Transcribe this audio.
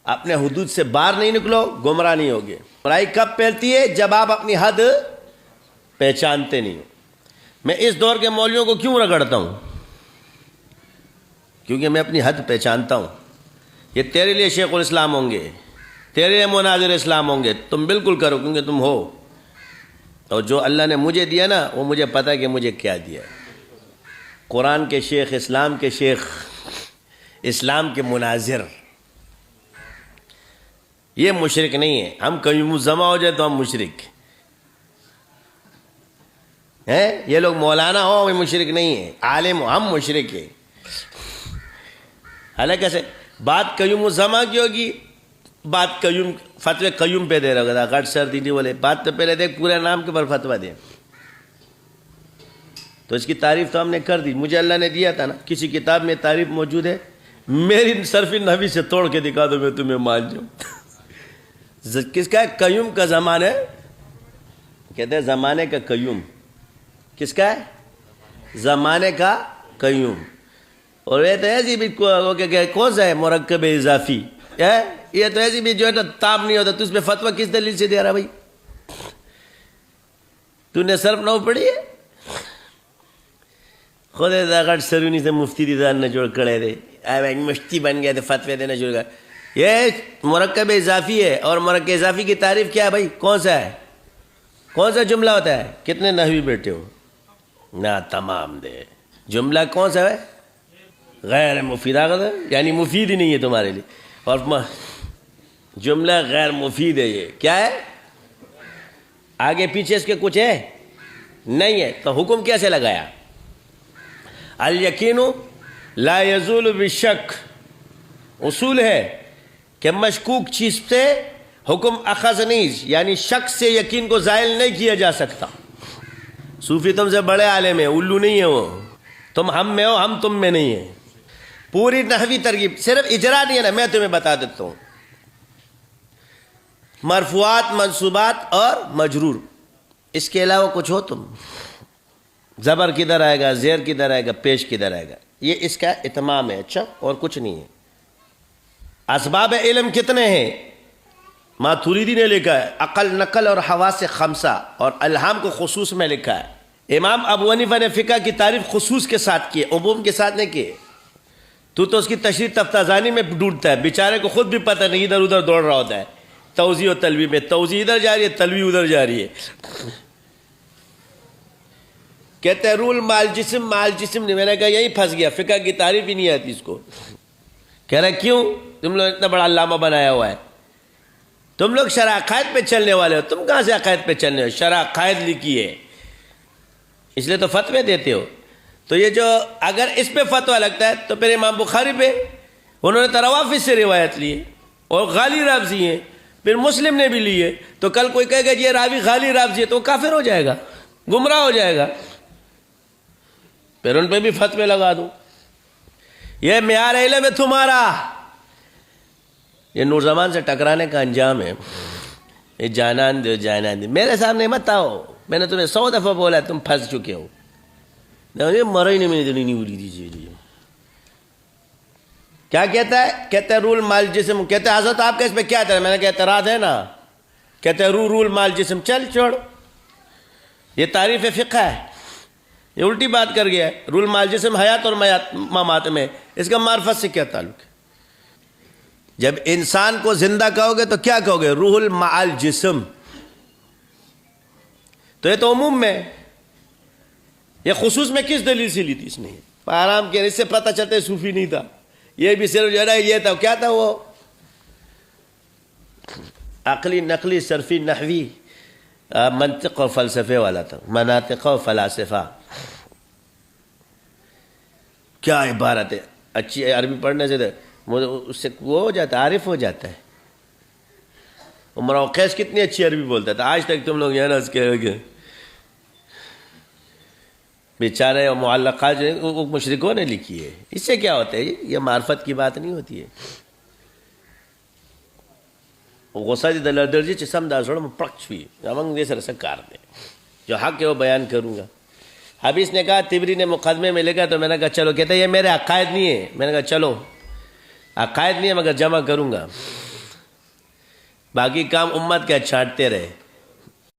اپنے حدود سے باہر نہیں نکلو، گمراہ نہیں ہوگے۔ برائی کب پھیلتی ہے؟ جب آپ اپنی حد پہچانتے نہیں ہو۔ میں اس دور کے مولویوں کو کیوں رگڑتا ہوں؟ کیونکہ میں اپنی حد پہچانتا ہوں۔ یہ تیرے لیے شیخ الاسلام ہوں گے، تیرے لیے مناظر اسلام ہوں گے، تم بالکل کرو کیونکہ تم ہو، اور جو اللہ نے مجھے دیا نا وہ مجھے پتہ ہے کہ مجھے کیا دیا ہے۔ قرآن کے شیخ، اسلام کے شیخ، اسلام کے مناظر، یہ مشرک نہیں ہے۔ ہم کہیں جمع ہو جائے تو ہم مشرک ہیں، یہ لوگ مولانا ہو وہ مشرک نہیں ہے، عالم ہو، ہم مشرک ہیں۔ حالانکہ سے بات قیوم الزما کی ہوگی، بات قیوم فتوی قیوم پہ دے رہا ہوگا، غٹ سردی نہیں بولے، بات تو پہلے دیکھ پورے نام کے پر فتویٰ دے، تو اس کی تعریف تو ہم نے کر دی۔ مجھے اللہ نے دیا تھا نا، کسی کتاب میں تعریف موجود ہے؟ میری صرف نحوی سے توڑ کے دکھا دو، میں تمہیں مان جاؤں۔ کس کا ہے؟ قیوم کا زمان ہے، کہتے ہیں زمانے کا قیوم۔ کس کا ہے؟ زمانے کا قیوم۔ اور یہ تو ایسی بھی کون سا ہے؟ مرکب اضافی، یہ تو ایسی بھی جو ہے نا تاب نہیں ہوتا، تو اس پہ فتویٰ کس دلیل سے دے رہا بھائی؟ تو نے صرف نو پڑھی ہے؟ خود غٹ سرونی سے مفتی دیدان نہ جوڑ کڑے دے، مفتی بن گئے تھے فتوی دینا شروع کر۔ یہ مرکب اضافی ہے، اور مرکب اضافی کی تعریف کیا ہے بھائی؟ کون سا ہے؟ کون سا جملہ ہوتا ہے؟ کتنے نحوی بیٹھے ہو؟ نہ تمام دے جملہ کون سا ہے؟ غیر مفید، یعنی مفید ہی نہیں ہے تمہارے لیے، اور جملہ غیر مفید ہے۔ یہ کیا ہے؟ آگے پیچھے اس کے کچھ ہے نہیں ہے، تو حکم کیسے لگایا؟ الیقین لا یزول بالشک، اصول ہے کہ مشکوک چیز سے حکم اخذ نہیں، یعنی شک سے یقین کو زائل نہیں کیا جا سکتا۔ صوفی تم سے بڑے عالم ہیں، الو نہیں ہے وہ، تم ہم میں ہو، ہم تم میں نہیں ہیں۔ پوری نحوی ترغیب، صرف اجرا نہیں ہے نا، میں تمہیں بتا دیتا ہوں۔ مرفوعات، منصوبات اور مجرور، اس کے علاوہ کچھ ہو تم، زبر کدھر آئے گا، زیر کدھر آئے گا، پیش کدھر آئے گا، یہ اس کا اتمام ہے، اچھا، اور کچھ نہیں ہے۔ اسباب علم کتنے ہیں؟ ماتوریدی نے لکھا ہے عقل، نقل اور حواس خمسہ، اور الہام کو خصوص میں لکھا ہے۔ امام ابو حنیفہ نے فقہ کی تعریف خصوص کے ساتھ کی، عموم کے ساتھ نہیں کی۔ تو اس کی تشریح تفتازانی میں ڈھونڈتا ہے، بیچارے کو خود بھی پتہ نہیں، ادھر ادھر دوڑ رہا ہوتا ہے، توضیح و تلوی میں، توضیح ادھر جا رہی ہے، تلوی ادھر جا رہی ہے۔ کہتے ہیں رول مال جسم، مال جسم نہیں، میں نے کہا یہی پھنس گیا، فقہ کی تعریف ہی نہیں آتی اس کو۔ کہہ رہا کیوں؟ تم لوگ اتنا بڑا علامہ بنایا ہوا ہے، تم لوگ شرع عقائد پہ چلنے والے ہو، تم کہاں سے عقائد پہ چلنے ہو؟ شرع عقائد لکھی ہے، اس لیے تو فتوے دیتے ہو۔ تو یہ جو اگر اس پہ فتویٰ لگتا ہے تو پھر امام بخاری پہ، انہوں نے روافض سے روایت لی ہے اور غالی رافضی ہیں، پھر مسلم نے بھی لی ہے، تو کل کوئی کہے گا یہ راوی غالی رافضی ہے تو وہ کافر ہو جائے گا، گمراہ ہو جائے گا، پھر ان پہ بھی فتوے لگا دوں۔ یہ معیار علم ہے تمہارا، یہ نور زمان سے ٹکرانے کا انجام ہے۔ یہ جانان دو، جانان دو، میرے سامنے مت آؤ، میں نے تمہیں 100 دفعہ بولا، تم پھنس چکے ہو۔ مرا ہی نہیں بولی دیجیے۔ کیا کہتا ہے؟ کہتا ہے رول مال جسم، کہتے ہیں حضرت آپ کا اس پہ کیا تھا؟ میں نے کہا اعتراض ہے نا، کہتے ہیں رول مال جسم، چل چھوڑ، یہ تعریف فقہ ہے، یہ الٹی بات کر گیا ہے۔ رول مال جسم حیات اور ممات میں، اس کا معرفت سے کیا تعلق ہے؟ جب انسان کو زندہ کہو گے تو کیا کہو گے؟ روح المعال جسم، تو یہ تو عموم میں، یہ خصوص میں کس دلیل سے لی تھی اس نے؟ آرام کے، اس سے پتہ چلتا ہے صوفی نہیں تھا، یہ بھی صرف جو ہے نا یہ تھا، کیا تھا وہ؟ عقلی، نقلی، صرفی، نحوی، منطق اور فلسفے والا تھا، مناطق و فلاسفہ۔ کیا عبارت ہے، اچھی عربی پڑھنے سے اس سے وہ ہو جاتا ہے، عارف ہو جاتا ہے۔ عمر وقیس کتنی اچھی عربی بولتا تھا، آج تک تم لوگ یہ نا اس کے بیچارے اور معلقات جو ہیں وہ مشرکوں نے لکھی ہے، اس سے کیا ہوتا ہے؟ یہ معرفت کی بات نہیں ہوتی ہے۔ غصہ دی دلر درجی چسم دا سوڑا پرکچ ہوئی امنگ دے سر سکار دے، جو حق ہے وہ بیان کروں گا۔ حبیث نے کہا، تبری نے مقدمے میں لکھا، تو میں نے کہا چلو، کہتا ہے یہ میرے عقائد نہیں ہے، میں نے کہا چلو عقائد نہیں ہے مگر جمع کروں گا۔ باقی کام امت کا چھانٹتے رہے.